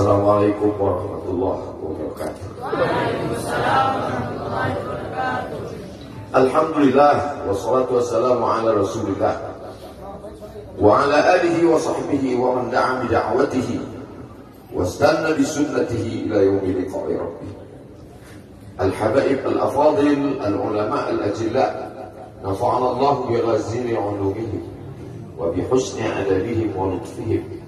Assalamualaikum warahmatullahi wabarakatuh. Waalaikumsalam warahmatullahi wabarakatuh. Alhamdulillah wassalatu wassalamu ala Rasulillah wa ala alihi wa sahbihi wa man da'a bi da'watihi wastanna bi sunnatihi ila yaumi liqa'i rabbih. Al-habaib al-afadil al-ulama al-ajilla nafa'ana Allah bi ghaziri 'ulumihim wa bi husni adabihim wa lutfihim.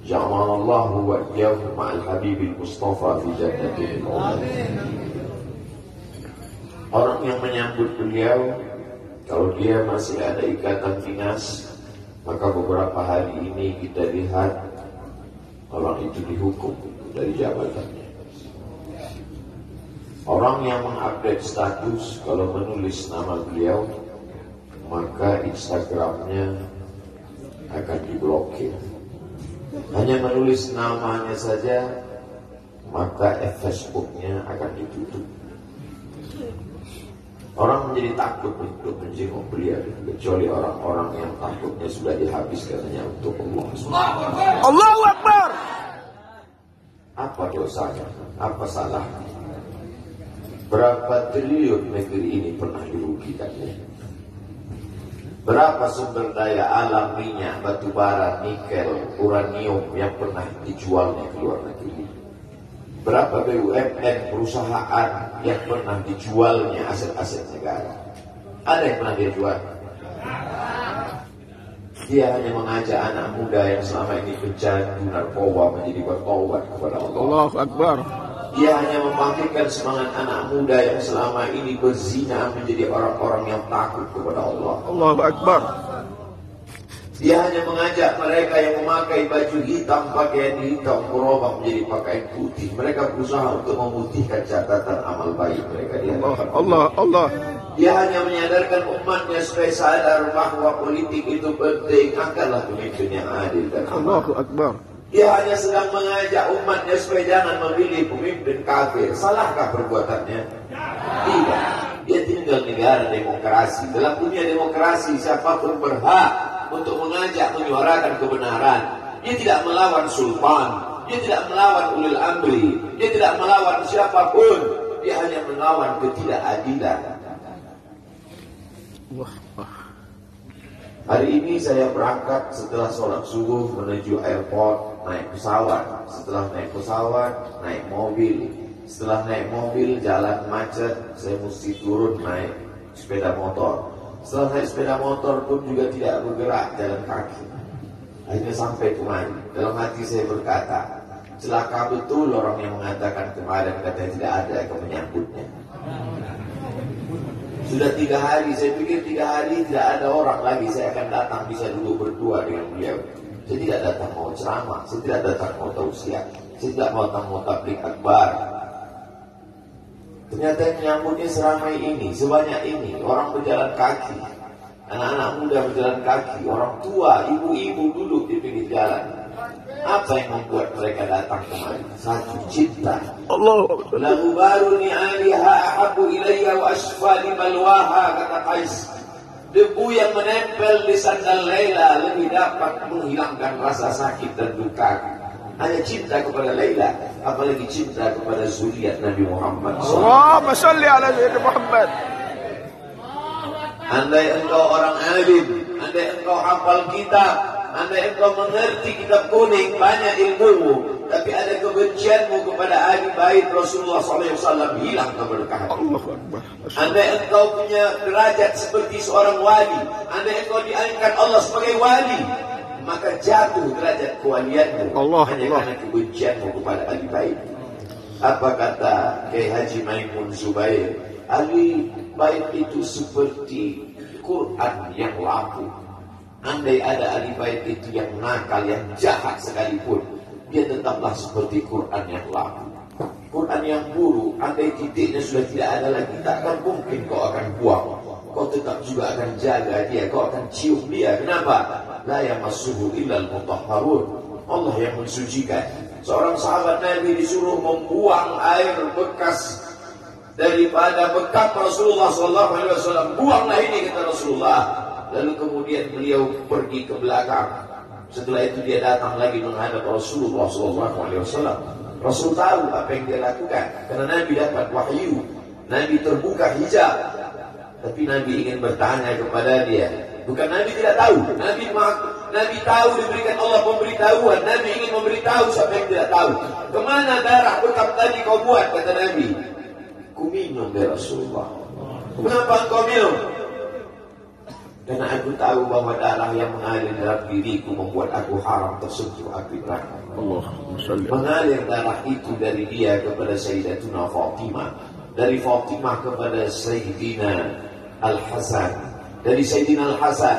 Ja'alana Allah wa iyyahum ma'al habibil mustafa fi jannatil amin. Orang yang menyambut beliau, kalau dia masih ada ikatan dinas, maka beberapa hari ini kita lihat orang itu dihukum dari jabatannya. Orang yang mengupdate status, kalau menulis nama beliau, maka Instagramnya akan diblokir. Hanya menulis namanya saja, maka Facebooknya akan ditutup. Orang menjadi takut untuk menjenguk beliau, kecuali orang-orang yang takutnya sudah dihabiskan hanya untuk Allah. Allahu Akbar. Apa dosanya? Apa salahnya? Berapa triliun negeri ini pernah dirugikannya? Berapa sumber daya alam, minyak, batu bara, nikel, uranium yang pernah dijualnya ke luar negeri? Berapa BUMN perusahaan yang pernah dijualnya aset-aset negara? Ada yang pernah dia jual? Dia hanya mengajak anak muda yang selama ini pecandu narkoba menjadi bertaubat kepada Allah. Allahu Akbar. Dia hanya membangkitkan semangat anak muda yang selama ini berzina menjadi orang-orang yang takut kepada Allah. Allahu Akbar. Dia hanya mengajak mereka yang memakai baju hitam, pakaian hitam, merubah menjadi pakaian putih. Mereka berusaha untuk memutihkan catatan amal baik mereka di hadapan Allah. Dia hanya menyadarkan umatnya supaya sadar bahwa politik itu penting. Angkatlah pemimpin yang adil dan amanah. Allahu Akbar. Dia hanya sedang mengajak umatnya supaya jangan memilih pemimpin kafir. Salahkah perbuatannya? Tidak. Dia tinggal negara demokrasi. Dalam dunia demokrasi, siapapun berhak untuk mengajak menyuarakan kebenaran. Dia tidak melawan sultan, dia tidak melawan ulil amri, dia tidak melawan siapapun. Dia hanya melawan ketidakadilan. Hari ini saya berangkat setelah sholat subuh menuju airport, naik pesawat. Setelah naik pesawat, naik mobil. Setelah naik mobil, jalan macet, saya mesti turun naik sepeda motor. Setelah naik sepeda motor pun juga tidak bergerak, jalan kaki. Akhirnya sampai kemari. Dalam hati saya berkata, celaka betul orang yang mengatakan kemarin katanya tidak ada yang menyambutnya. Sudah 3 hari, saya pikir 3 hari tidak ada orang lagi. Saya akan datang bisa duduk berdua dengan beliau. Saya tidak datang mau ceramah, saya tidak datang mau tausiah, saya tidak mau datang mau tabligh akbar. Ternyata yang menyambutnya seramai ini, sebanyak ini. Orang berjalan kaki, anak-anak muda berjalan kaki, orang tua, ibu-ibu duduk di pinggir jalan. Apa yang membuat mereka datang kemari? Satu, cinta. Allah. Lahu baruni aliha ahabu ilayya wa asfali balwaha, kata Qais. Debu yang menempel di sandal Laila lebih dapat menghilangkan rasa sakit dan duka. Hanya cinta kepada Laila, apalagi cinta kepada zuriat Nabi Muhammad SAW. Allahumma shalli ala sayyidina Muhammad. Andai engkau orang alim, andai engkau hafal kitab, andai engkau mengerti kitab kuning, banyak ilmumu, tapi ada kebencianmu kepada ahli bait Rasulullah SAW, hilang keberkahan. Allahu Akbar. Andai engkau punya derajat seperti seorang wali, andai engkau diangkat Allah sebagai wali, maka jatuh derajat kewalianmu hanya karena kebencianmu kepada ahli bait. Apa kata Kiai Haji Maimun Zubair? Ahli bait itu seperti Quran yang laku. Andai ada ahli bait itu yang nakal, yang jahat sekalipun, dia tetaplah seperti Quran yang laku. Quran yang buruk, andai titiknya sudah tidak ada lagi, takkan mungkin kau akan buang. Kau tetap juga akan jaga dia, kau akan cium dia. Kenapa? La yamassuhu illal mutahharun. Allah yang mensucikan. Seorang sahabat Nabi disuruh membuang air bekas daripada bekap Rasulullah SAW. Buanglah ini, kata Rasulullah. Lalu kemudian beliau pergi ke belakang. Setelah itu dia datang lagi menghadap Rasulullah SAW. Rasul tahu apa yang dia lakukan, karena Nabi dapat wahyu, Nabi terbuka hijab. Tapi Nabi ingin bertanya kepada dia. Bukan Nabi tidak tahu, Nabi tahu, diberikan Allah pemberitahuan. Nabi ingin memberitahu siapa yang tidak tahu. Kemana darah bekam tadi kau buat, kata Nabi. Ku minum ya Rasulullah. Kenapa engkau minum? Karena aku tahu bahwa darah yang mengalir dalam diriku membuat aku haram tersentuh api neraka. Mengalir darah itu dari dia kepada Sayyidatuna Fatimah, dari Fatimah kepada Sayyidina Al-Hasan, dari Sayyidina Al-Hasan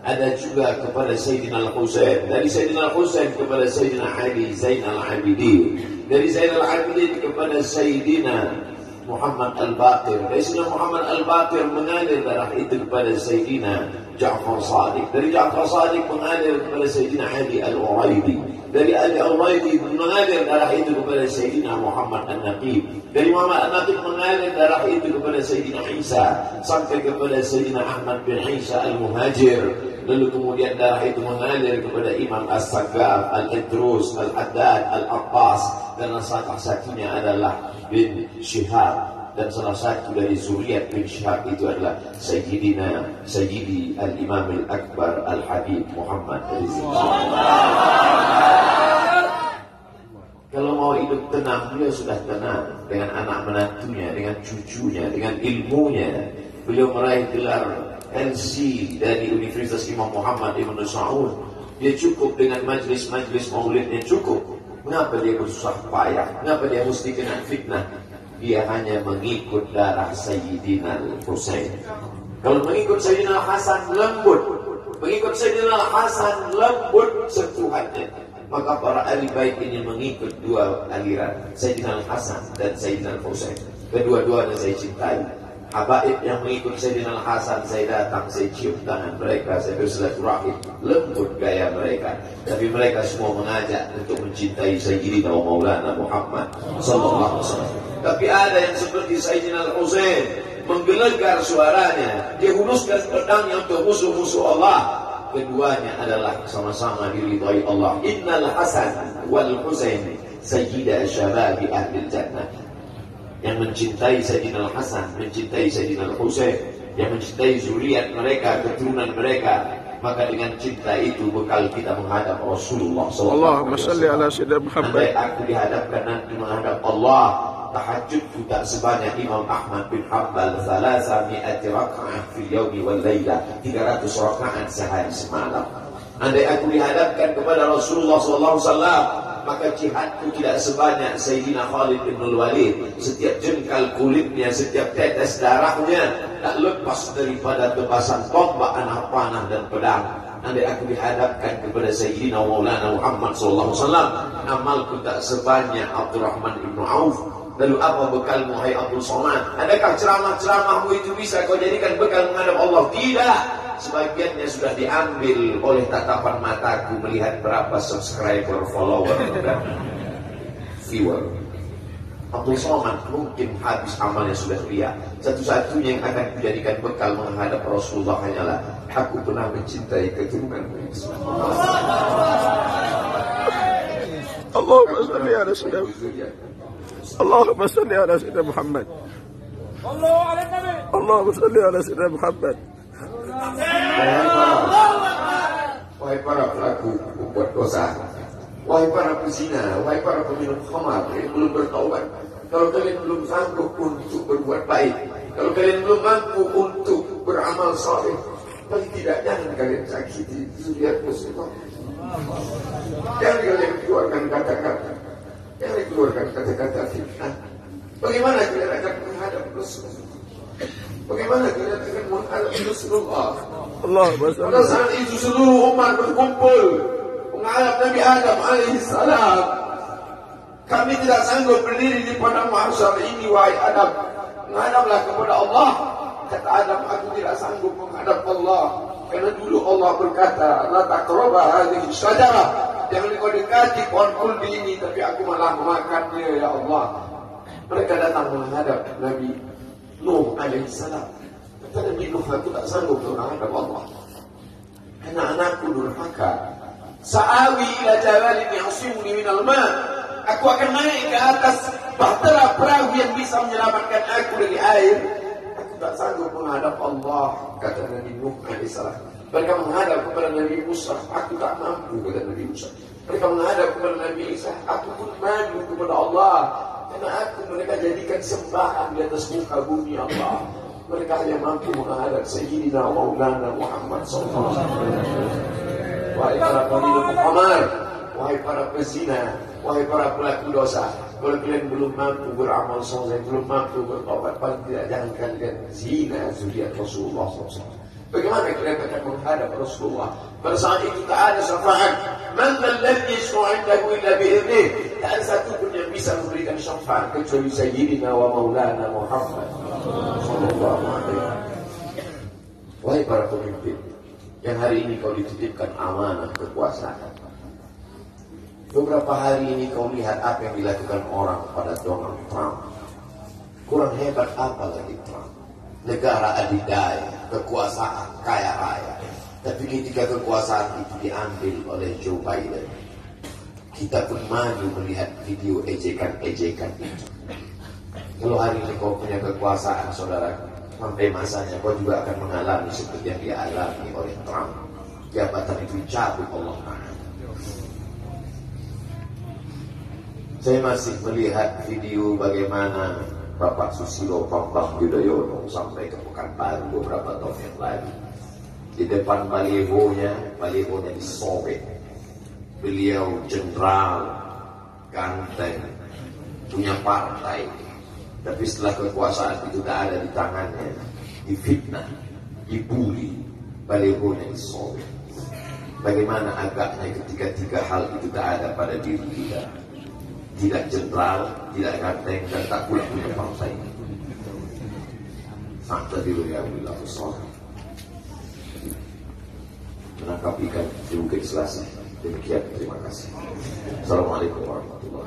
ada juga kepada Sayyidina Al-Husain, dari Sayyidina Al-Husain kepada Sayyidina Ali Zainal Abidin, dari Zainal Abidin kepada Sayyidina Muhammad Al-Baqir, dari Sayyidina Muhammad Al-Baqir mengalir darah itu kepada Sayyidina Ja'far Sadiq, dari Ja'far Sadiq mengalir kepada Sayyidina Ali Al-Uraidi, dari Ali Al-Uraidi mengalir darah itu kepada Sayyidina Muhammad An-Naqib, dari Muhammad An-Naqib mengalir darah itu kepada Sayyidina Isa sampai kepada Sayyidina Ahmad bin Isa Al-Muhajir. Lalu kemudian darah itu mengalir kepada Imam As-Saggaf, Al-Idrus, Al-Haddad, Al-Abbas, dan salah satunya adalah bin Syihab, dan salah satu dari zuriat bin Syihab itu adalah Sayyidi Al-Imam Al-Akbar Al-Habib Muhammad Rizik. Kalau mau hidup tenang, beliau sudah tenang dengan anak menantunya, dengan cucunya, dengan ilmunya. Beliau meraih gelar LC dari Universitas Imam Muhammad Ibn Saud. Dia cukup dengan majlis-majlis maulidnya cukup. Mengapa dia bersusah payah? Mengapa dia mesti kena fitnah? Dia hanya mengikut darah Sayyidina Al-Husain. Kalau mengikut Sayyidina Al-Hasan lembut, mengikut Sayyidina Al-Hasan lembut sentuhannya. Maka para ahli bait ini mengikut dua aliran, Sayyidina Al-Hasan dan Sayyidina Al-Husain. Kedua-duanya saya cintai. Habaib yang mengikut Sayyidina Al-Hasan, saya datang, saya cium tangan mereka, saya bersilaturahim, lembut gaya mereka. Tapi mereka semua mengajak untuk mencintai Sayyidina wa Maulana Muhammad sallallahu alaihi wasallam. Tapi ada yang seperti Sayyidina Al-Husain, menggelegar suaranya, dia huluskan pedangnya untuk musuh-musuh Allah. Keduanya adalah sama-sama diridhai Allah. Innal Hasan wal Husain sayyida syababi ahli jannah. Yang mencintai Sayyidina Al-Hasan, mencintai Sayyidina Al-Husain, yang mencintai zuriat mereka, keturunan mereka, maka dengan cinta itu bekal kita menghadap Rasulullah SAW. Allahumma salli ala Sayyidina Muhammad. Andai aku dihadapkan nanti menghadap Allah, tahajudku tak sebanyak Imam Ahmad bin Hanbal, 300 rakaat fil yaumi wal laila, 300 rakaat sehari semalam. Andai aku dihadapkan kepada Rasulullah SAW, maka jihadku tidak sebanyak Sayyidina Khalid bin Walid. Setiap jengkal kulitnya, setiap tetes darahnya tak lepas daripada tebasan tombak, anak panah dan pedang. Andai aku dihadapkan kepada Sayyidina Maulana Muhammad SAW, amalku tak sebanyak Abdurrahman bin Auf. Lalu apa bekalmu, hai Abdul Somad? Adakah ceramah-ceramahmu itu bisa kau jadikan bekal menghadap Allah? Tidak. Sebagiannya sudah diambil oleh tatapan mataku melihat berapa subscriber, follower, dan viewer. Abdul Somad mungkin habis amalnya sudah ria. Satu-satunya yang akan dijadikan bekal menghadap Rasulullah hanyalah aku pernah mencintai keturunanmu. Allahumma salli ala Sayyidina Allahumma salli ala Sayyidina Muhammad. Allahumma salli ala Sayyidina Muhammad. Wahai para pelaku membuat dosa, wahai para pezina, wahai para peminum khamar yang belum bertaubat, kalau kalian belum sanggup untuk berbuat baik, kalau kalian belum mampu untuk beramal saleh, paling tidak jangan kalian sakiti zuriat muslimah. Jangan kalian keluarkan kata-kata, jangan keluarkan kata-kata fitnah. Bagaimana kalian akan menghadap Rasul? Bagaimana kalian akan menghadap Rasulullah? Pada saat itu seluruh umat berkumpul menghadap Nabi Adam alaihissalam. Kami tidak sanggup berdiri di padang mahsyar ini, wahai Adam. Menghadaplah kepada Allah. Kata Adam, aku tidak sanggup menghadap Allah, karena dulu Allah berkata, la taqraba hadhihi syajarah, jangan kau dekati pohon kuldi ini, tapi aku malah memakannya, ya Allah. Mereka datang menghadap Nabi Nuh alaihissalam. Kata Nabi Nuh, aku tak sanggup menghadap Allah, karena anakku durhaka. Sa'awi ila jabalin ya'simuni minal ma'. Aku akan naik ke atas bahtera perahu yang bisa menyelamatkan aku dari air. Aku tak sanggup menghadap Allah, kata Nabi Nuh alaihissalam. Mereka menghadap kepada Nabi Musa, aku tak mampu, kata Nabi Musa. Mereka menghadap kepada Nabi Isa, aku pun malu kepada Allah, karena mereka jadikan sembahan di atas muka bumi Allah. Mereka hanya mampu menghadap Sayyidina Maulana Muhammad SAW. Wahai para peminum khamar, wahai para pezina, wahai para pelaku dosa, kalau kalian belum mampu beramal soleh, belum mampu bertobat, paling tidak jangan kalian zina zuriat Rasulullah SAW. Bagaimana kalian akan menghadap Rasulullah? Pada saat itu tak ada syafaat. Man alladhi yashfa'u 'indahu illa bi'idhnih. Tak ada satu pun yang bisa memberikan syafaat kecuali Sayyidina wa Maulana Muhammad sallallahu alaihi wasallam. Wahai para pemimpin, yang hari ini kau dititipkan amanah kekuasaan. Beberapa hari ini kau lihat apa yang dilakukan orang pada Donald Trump. Kurang hebat apa lagi Trump? Negara adidaya, kekuasaan kaya raya. Tapi ketika kekuasaan itu diambil oleh Joe Biden, kita pun malu melihat video ejekan-ejekan itu. Kalau hari ini kau punya kekuasaan, saudara, sampai masanya kau juga akan mengalami seperti yang dialami oleh Trump. Jabatan itu cabut Allah Ta'ala. Saya masih melihat video bagaimana Bapak Susilo Bambang Yudhoyono sampai ke Pekanbaru beberapa tahun yang lalu. Di depan balihonya disobek. Beliau jenderal, ganteng, punya partai. Tapi setelah kekuasaan itu tak ada di tangannya, difitnah, dibully, balihonya disobek. Bagaimana agaknya ketika tiga hal itu tak ada pada diri kita? Tidak jenderal, tidak ganteng, dan tak pula punya partai. Fakta dulu ya Allah besar. Menangkap ikan di Bukit Selasa. Demikian, terima kasih. Assalamualaikum warahmatullahi wabarakatuh.